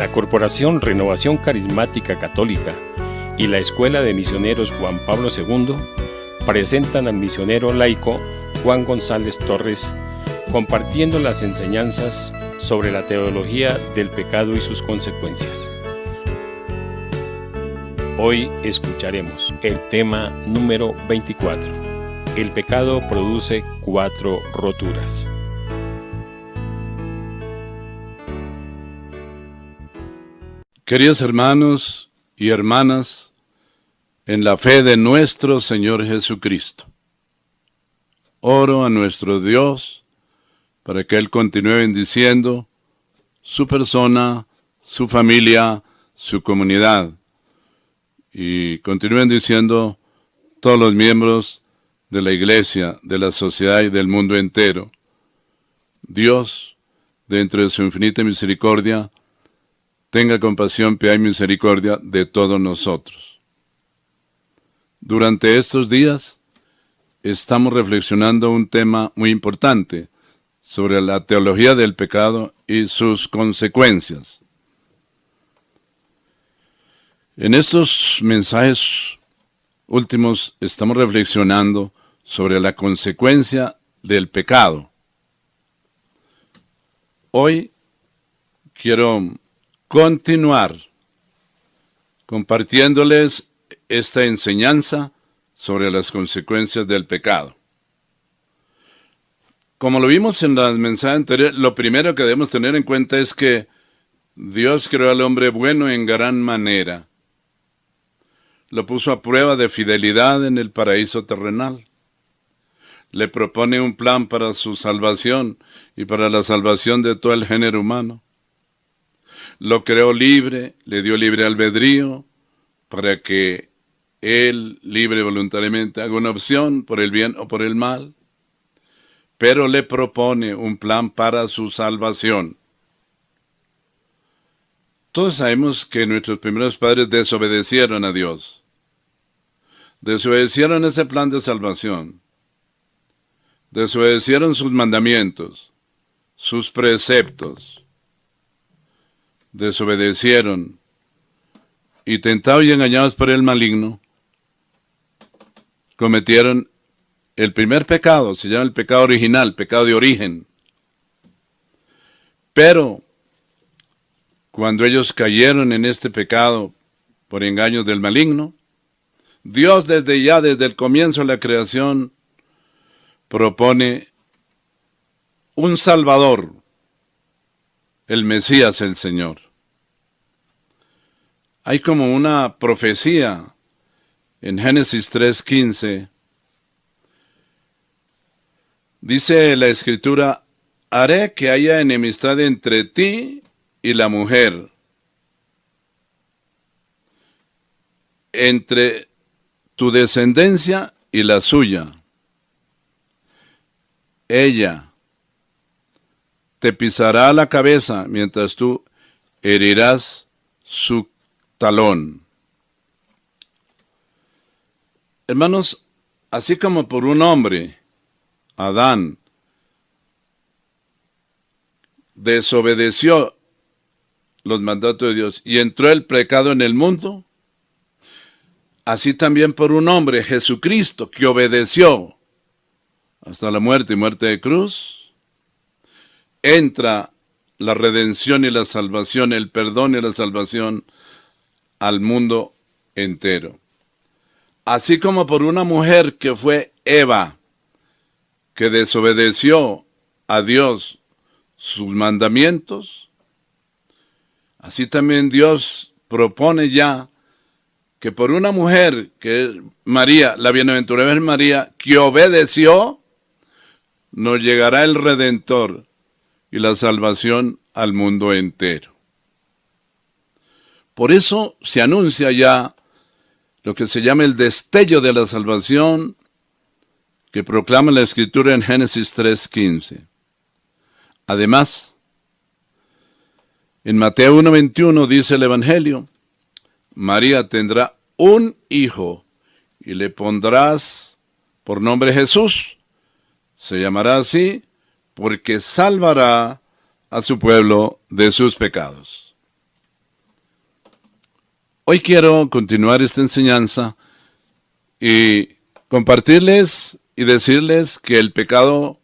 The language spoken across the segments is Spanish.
La Corporación Renovación Carismática Católica y la Escuela de Misioneros Juan Pablo II presentan al misionero laico Juan González Torres compartiendo las enseñanzas sobre la teología del pecado y sus consecuencias. Hoy escucharemos el tema número 24. El pecado produce 4 roturas. Queridos hermanos y hermanas, en la fe de nuestro Señor Jesucristo, oro a nuestro Dios para que Él continúe bendiciendo su persona, su familia, su comunidad, y continúe bendiciendo todos los miembros de la Iglesia, de la sociedad y del mundo entero. Dios, dentro de su infinita misericordia, tenga compasión, piedad y misericordia de todos nosotros. Durante estos días estamos reflexionando un tema muy importante sobre la teología del pecado y sus consecuencias. En estos mensajes últimos estamos reflexionando sobre la consecuencia del pecado. Hoy quiero continuar compartiéndoles esta enseñanza sobre las consecuencias del pecado. Como lo vimos en las mensajes anteriores, lo primero que debemos tener en cuenta es que Dios creó al hombre bueno en gran manera. Lo puso a prueba de fidelidad en el paraíso terrenal. Le propone un plan para su salvación y para la salvación de todo el género humano. Lo creó libre, le dio libre albedrío para que él, libre y voluntariamente, haga una opción por el bien o por el mal, pero le propone un plan para su salvación. Todos sabemos que nuestros primeros padres desobedecieron a Dios. Desobedecieron ese plan de salvación. Desobedecieron sus mandamientos, sus preceptos. Desobedecieron y tentados y engañados por el maligno, cometieron el primer pecado, se llama el pecado original, pecado de origen. Pero cuando ellos cayeron en este pecado por engaños del maligno, Dios desde el comienzo de la creación, propone un Salvador, el Mesías, el Señor. Hay como una profecía en Génesis 3:15. Dice la Escritura: haré que haya enemistad entre ti y la mujer, entre tu descendencia y la suya. Ella te pisará la cabeza, mientras tú herirás su talón. Hermanos, así como por un hombre, Adán, desobedeció los mandatos de Dios y entró el pecado en el mundo, así también por un hombre, Jesucristo, que obedeció hasta la muerte y muerte de cruz, entra la redención y la salvación, el perdón y la salvación al mundo entero. Así como por una mujer que fue Eva, que desobedeció a Dios sus mandamientos, así también Dios propone ya que por una mujer, que es María, la bienaventurada María, que obedeció, nos llegará el Redentor y la salvación al mundo entero. Por eso se anuncia ya lo que se llama el destello de la salvación, que proclama la Escritura en Génesis 3:15. Además, en Mateo 1:21 dice el Evangelio: María tendrá un hijo y le pondrás por nombre Jesús. Se llamará así porque salvará a su pueblo de sus pecados. Hoy quiero continuar esta enseñanza y compartirles y decirles que el pecado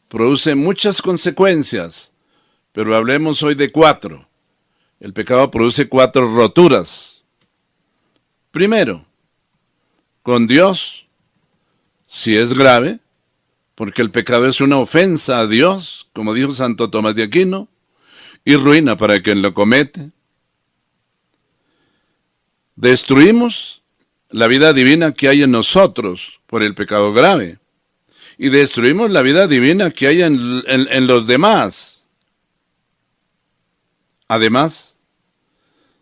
produce muchas consecuencias, pero hablemos hoy de 4. El pecado produce 4 roturas. Primero, con Dios, si es grave, porque el pecado es una ofensa a Dios, como dijo Santo Tomás de Aquino, y ruina para quien lo comete. Destruimos la vida divina que hay en nosotros por el pecado grave, y destruimos la vida divina que hay en los demás. Además,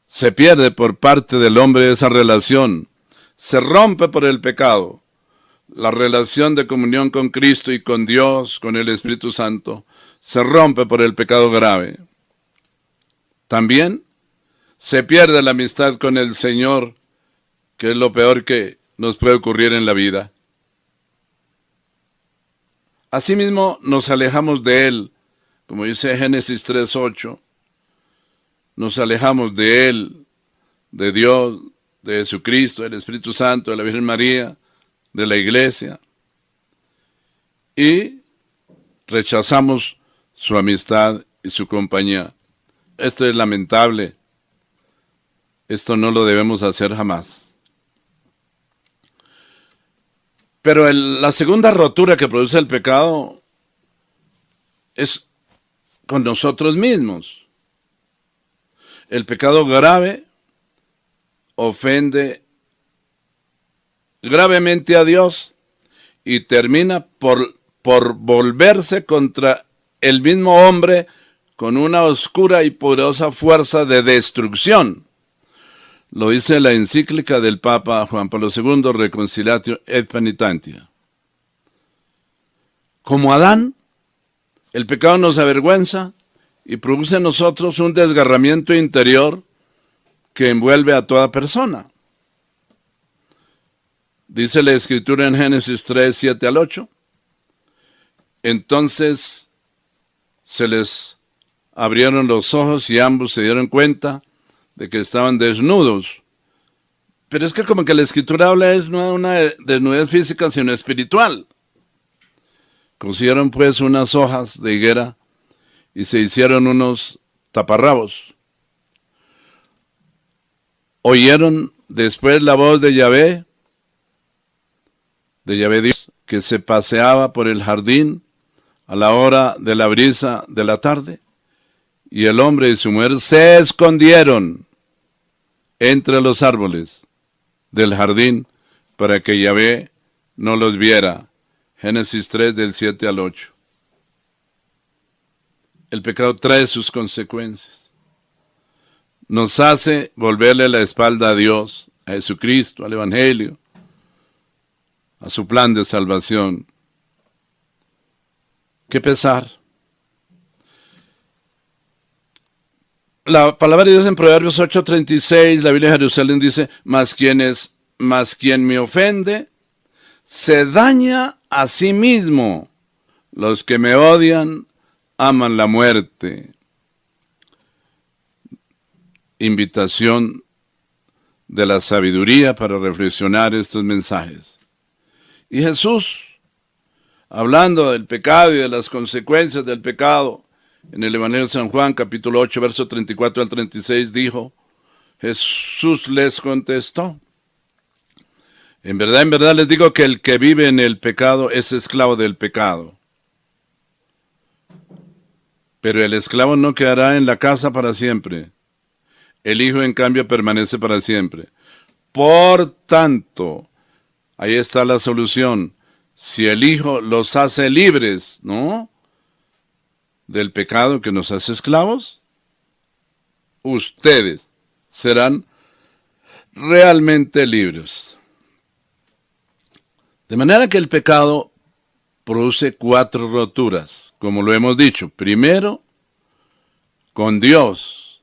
se pierde por parte del hombre esa relación, se rompe por el pecado. La relación de comunión con Cristo y con Dios, con el Espíritu Santo, se rompe por el pecado grave. También se pierde la amistad con el Señor, que es lo peor que nos puede ocurrir en la vida. Asimismo, nos alejamos de Él, como dice Génesis 3:8. Nos alejamos de Él, de Dios, de Jesucristo, del Espíritu Santo, de la Virgen María, de la Iglesia. Y rechazamos su amistad y su compañía. Esto es lamentable. Esto no lo debemos hacer jamás. Pero la segunda rotura que produce el pecado es con nosotros mismos. El pecado grave ofende gravemente a Dios y termina por volverse contra el mismo hombre con una oscura y poderosa fuerza de destrucción. Lo dice la encíclica del Papa Juan Pablo II, Reconciliatio et Penitentia. Como Adán, el pecado nos avergüenza y produce en nosotros un desgarramiento interior que envuelve a toda persona. Dice la Escritura en Génesis 3, 7 al 8. Entonces se les abrieron los ojos y ambos se dieron cuenta de que estaban desnudos. Pero es que como que la Escritura habla es no de una desnudez física, sino espiritual. Cosieron pues unas hojas de higuera y se hicieron unos taparrabos. Oyeron después la voz de Yahvé Dios, que se paseaba por el jardín a la hora de la brisa de la tarde, y el hombre y su mujer se escondieron entre los árboles del jardín para que Yahvé no los viera. Génesis 3 del 7 al 8. El pecado trae sus consecuencias. Nos hace volverle la espalda a Dios, a Jesucristo, al Evangelio, a su plan de salvación. ¡Qué pesar! La palabra de Dios en Proverbios 8:36, la Biblia de Jerusalén dice, mas quien me ofende, se daña a sí mismo. Los que me odian, aman la muerte. Invitación de la sabiduría para reflexionar estos mensajes. Y Jesús, hablando del pecado y de las consecuencias del pecado, en el Evangelio de San Juan, capítulo 8, verso 34 al 36, dijo, Jesús les contestó, en verdad les digo que el que vive en el pecado es esclavo del pecado. Pero el esclavo no quedará en la casa para siempre. El Hijo, en cambio, permanece para siempre. Por tanto, ahí está la solución. Si el Hijo los hace libres, ¿no?, del pecado que nos hace esclavos, ustedes serán realmente libres. De manera que el pecado produce 4 roturas, como lo hemos dicho. Primero, con Dios.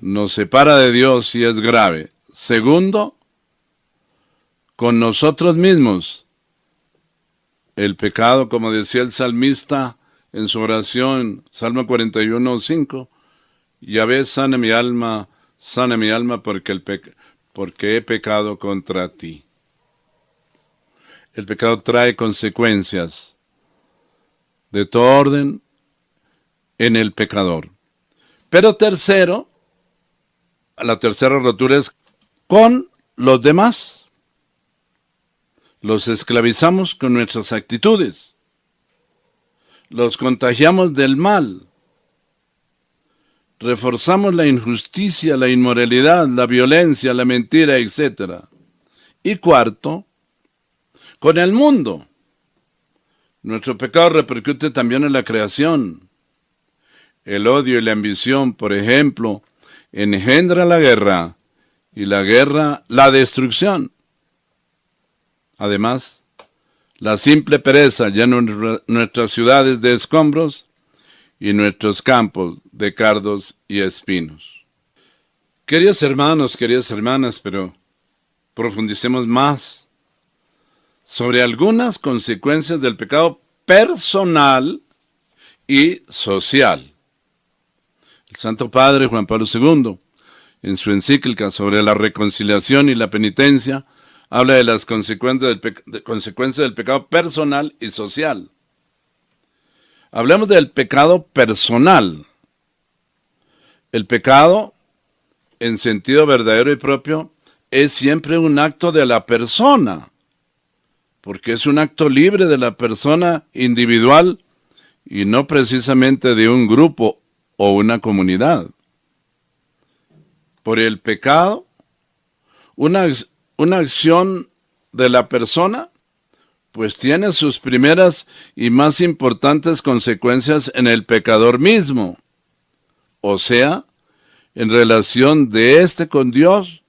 Nos separa de Dios y es grave. Segundo, con nosotros mismos. El pecado, como decía el salmista en su oración, Salmo 41:5, Yahvé, sana mi alma sana mi alma porque he pecado contra ti. El pecado trae consecuencias de todo orden en el pecador. Pero tercero, la tercera rotura es con los demás. Los esclavizamos con nuestras actitudes. Los contagiamos del mal. Reforzamos la injusticia, la inmoralidad, la violencia, la mentira, etc. Y cuarto, con el mundo. Nuestro pecado repercute también en la creación. El odio y la ambición, por ejemplo, engendra la guerra, y la guerra, la destrucción. Además, la simple pereza llena nuestras ciudades de escombros y nuestros campos de cardos y espinos. Queridos hermanos, queridas hermanas, pero profundicemos más sobre algunas consecuencias del pecado personal y social. El Santo Padre Juan Pablo II, en su encíclica sobre la reconciliación y la penitencia, habla de las consecuencias del pecado personal y social. Hablemos del pecado personal. El pecado, en sentido verdadero y propio, es siempre un acto de la persona, porque es un acto libre de la persona individual y no precisamente de un grupo o una comunidad. Por el pecado, una acción de la persona, pues tiene sus primeras y más importantes consecuencias en el pecador mismo, o sea, en relación de éste con Dios,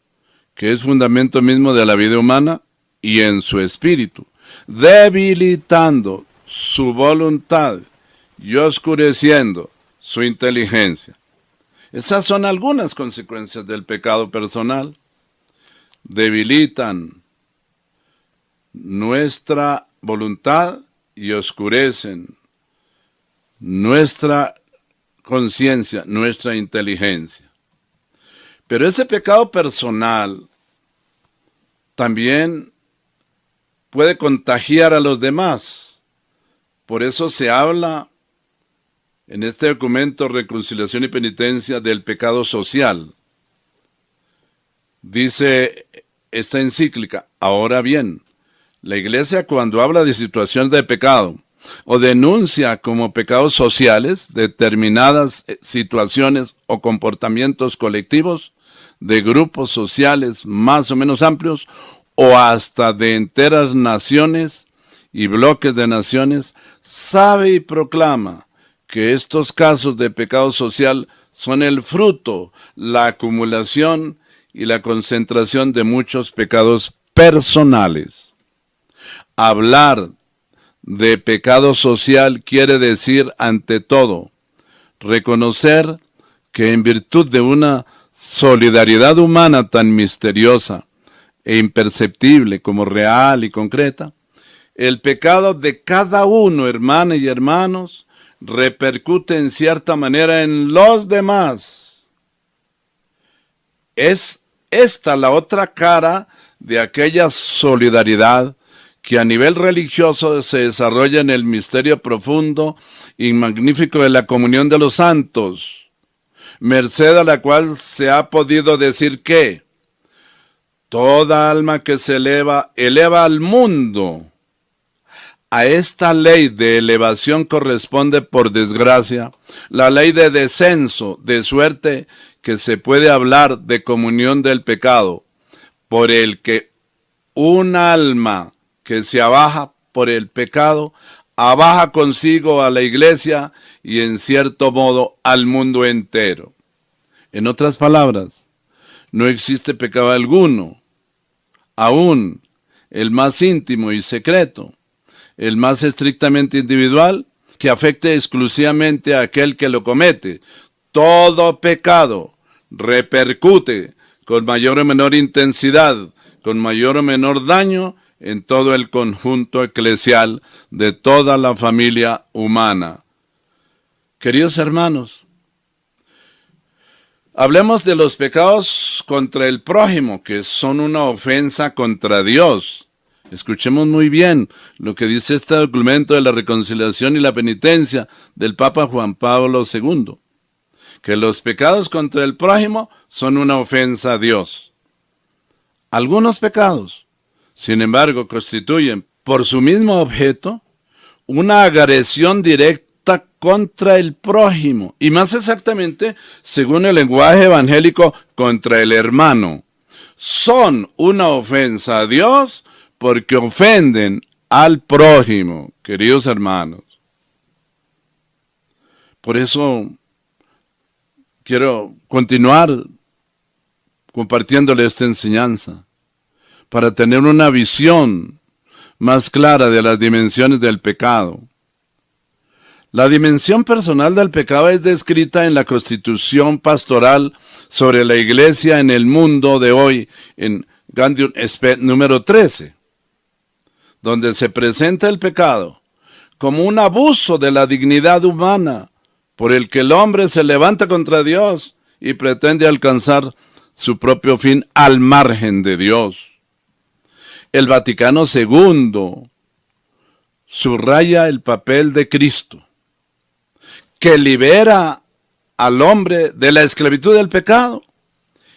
que es fundamento mismo de la vida humana, y en su espíritu, debilitando su voluntad y oscureciendo su inteligencia. Esas son algunas consecuencias del pecado personal. Debilitan nuestra voluntad y oscurecen nuestra conciencia, nuestra inteligencia. Pero ese pecado personal también puede contagiar a los demás. Por eso se habla en este documento Reconciliación y Penitencia del pecado social. Dice esta encíclica: ahora bien, la Iglesia, cuando habla de situaciones de pecado o denuncia como pecados sociales determinadas situaciones o comportamientos colectivos de grupos sociales más o menos amplios o hasta de enteras naciones y bloques de naciones, sabe y proclama que estos casos de pecado social son el fruto, la acumulación y la concentración de muchos pecados personales. Hablar de pecado social quiere decir, ante todo, reconocer que en virtud de una solidaridad humana tan misteriosa e imperceptible como real y concreta, el pecado de cada uno, hermanas y hermanos, repercute en cierta manera en los demás. Es esta la otra cara de aquella solidaridad que a nivel religioso se desarrolla en el misterio profundo y magnífico de la comunión de los santos, merced a la cual se ha podido decir que toda alma que se eleva al mundo. A esta ley de elevación corresponde, por desgracia, la ley de descenso, de suerte que se puede hablar de comunión del pecado, por el que un alma que se abaja por el pecado, abaja consigo a la iglesia y en cierto modo al mundo entero. En otras palabras, no existe pecado alguno, aún el más íntimo y secreto, el más estrictamente individual, que afecte exclusivamente a aquel que lo comete. Todo pecado repercute con mayor o menor intensidad, con mayor o menor daño en todo el conjunto eclesial de toda la familia humana. Queridos hermanos, Hablemos de los pecados contra el prójimo, que son una ofensa contra Dios. Escuchemos muy bien lo que dice este documento de la reconciliación y la penitencia del Papa Juan Pablo II, que los pecados contra el prójimo son una ofensa a Dios. Algunos pecados, sin embargo, constituyen por su mismo objeto una agresión directa contra el prójimo, y más exactamente, según el lenguaje evangélico, contra el hermano. Son una ofensa a Dios porque ofenden al prójimo, queridos hermanos. Por eso quiero continuar compartiéndole esta enseñanza, para tener una visión más clara de las dimensiones del pecado. La dimensión personal del pecado es descrita en la Constitución Pastoral sobre la Iglesia en el mundo de hoy, en Gaudium et Spes número 13, donde se presenta el pecado como un abuso de la dignidad humana, por el que el hombre se levanta contra Dios y pretende alcanzar su propio fin al margen de Dios. El Vaticano II subraya el papel de Cristo, que libera al hombre de la esclavitud del pecado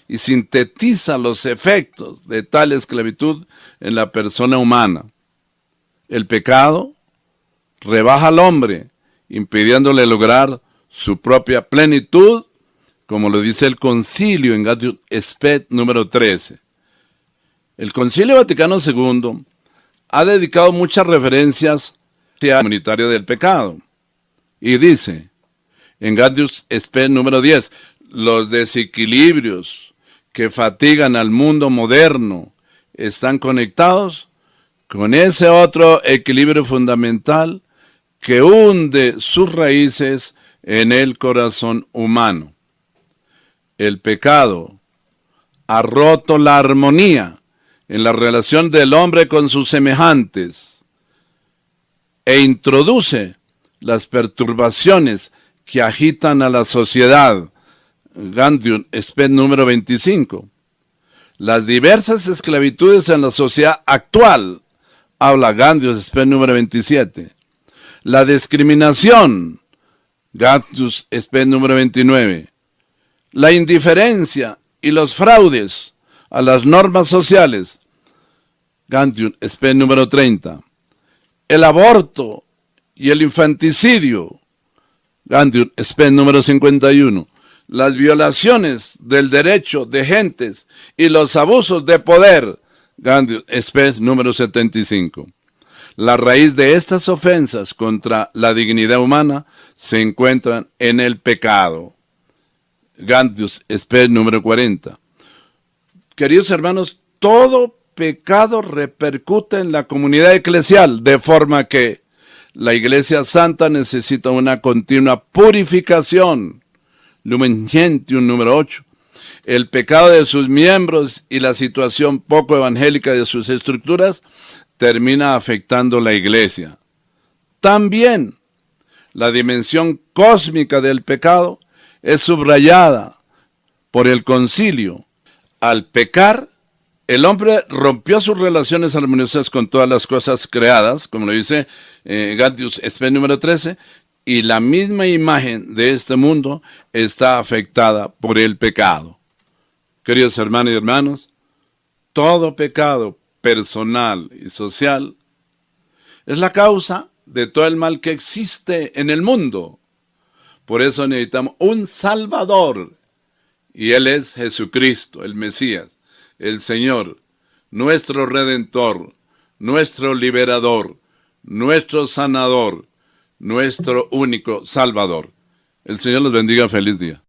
y sintetiza los efectos de tal esclavitud en la persona humana. El pecado rebaja al hombre, impidiéndole lograr su propia plenitud, como lo dice el Concilio en Gaudium et Spes número 13. El Concilio Vaticano II ha dedicado muchas referencias a la comunitaria del pecado, y dice en Gaudium et Spes número 10, los desequilibrios que fatigan al mundo moderno están conectados con ese otro equilibrio fundamental que hunde sus raíces en el corazón humano. El pecado ha roto la armonía en la relación del hombre con sus semejantes e introduce las perturbaciones que agitan a la sociedad. Gaudium et Spes número 25. Las diversas esclavitudes en la sociedad actual, habla Gaudium et Spes número 27. La discriminación, Gaudium et Spes número 29. La indiferencia y los fraudes a las normas sociales, Gaudium et Spes número 30. El aborto y el infanticidio, Gaudium et Spes número 51. Las violaciones del derecho de gentes y los abusos de poder, Gaudium et Spes número 75. La raíz de estas ofensas contra la dignidad humana se encuentran en el pecado, Gaudium et Spes número 40. Queridos hermanos, todo pecado repercute en la comunidad eclesial, de forma que la Iglesia Santa necesita una continua purificación. Lumen Gentium número 8. El pecado de sus miembros y la situación poco evangélica de sus estructuras termina afectando la Iglesia. También la dimensión cósmica del pecado es subrayada por el concilio. Al pecar, el hombre rompió sus relaciones armoniosas con todas las cosas creadas, como lo dice Gaudium et Spes número 13, y la misma imagen de este mundo está afectada por el pecado. Queridos hermanos y hermanos, todo pecado personal y social es la causa de todo el mal que existe en el mundo. Por eso necesitamos un Salvador, y Él es Jesucristo, el Mesías, el Señor, nuestro Redentor, nuestro Liberador, nuestro Sanador, nuestro único Salvador. El Señor los bendiga. Feliz día.